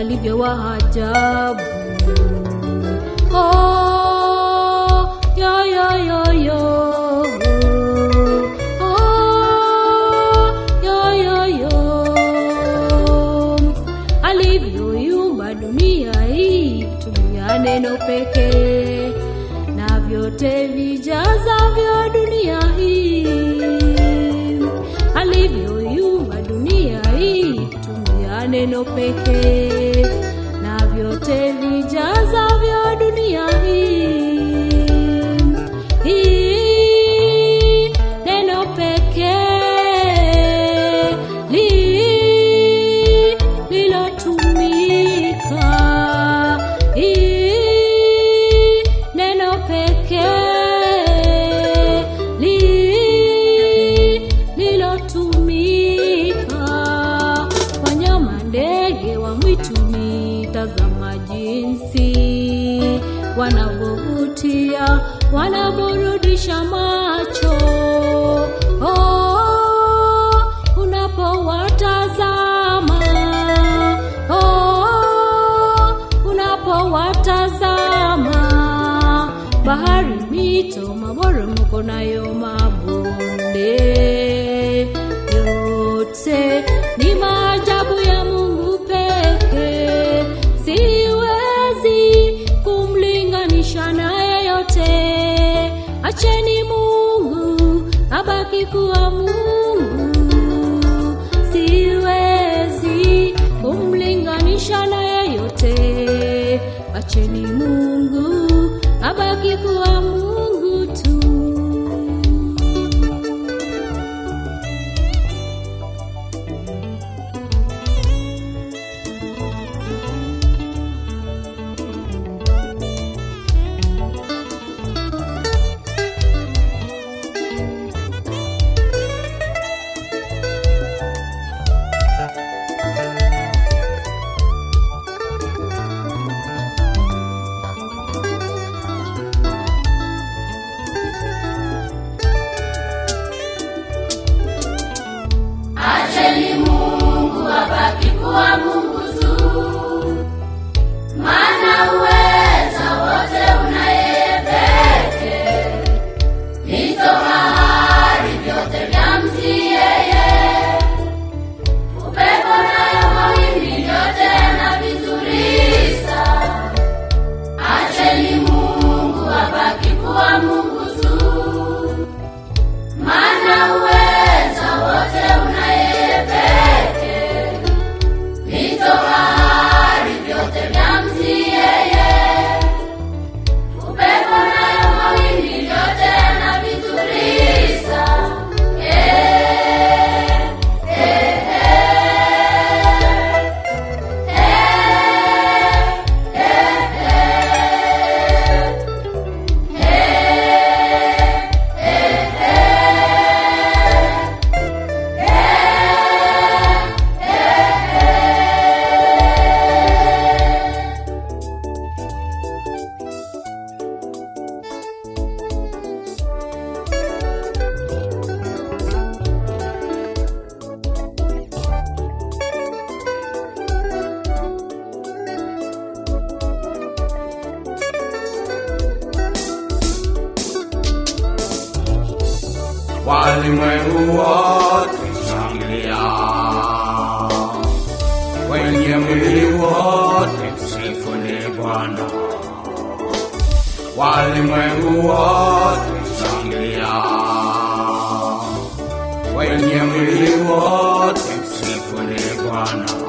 alivyo wa ajabu. Oh, yo yo yo yo. Oh, yo yo yo. Alivyoiumba dunia hii tumia neno pekee, na vyote vijazavyo dunia hii. Alivyoiumba dunia hii tumia neno pekee, na vyote vijazavyo dunia hii. Neno pekee lilotumika, neno pekee lilotumika. Wanyama ndege wa mwituni, tazama jinsi wanavyovutia, wanaburudisha macho. Oh, unapowatazama, oh, unapowatazama. Bahari, mito, maporomoko nayo mabonde, yote ni maajabu ya Mungu pekee. Siwezi kumlinganisha na yeyote. Acheni Mungu abaki kuwa Mungu. Siwezi kumlinganisha na yeyote. Acheni Mungu abaki kuwa Mungu tu. Acheni Mungu abaki kuwa Mungu tu, maana uweza wote una yeye pekee. Mito, bahari, vyote vyamtii yeye. Upepo nayo mawimbi, vyote anavituliza. Acheni Mungu abaki kuwa Mungu tu, maana uweza wote una yeye pekee. Mito, bahari, vyote vyamtii yeye. Upepo nayo mawimbi, vyote anavituliza. Walimwengu wote shangilia, wenye mwili wote msifuni Bwana. Walimwengu wote shangilia, wenye mwili wote msifuni Bwana.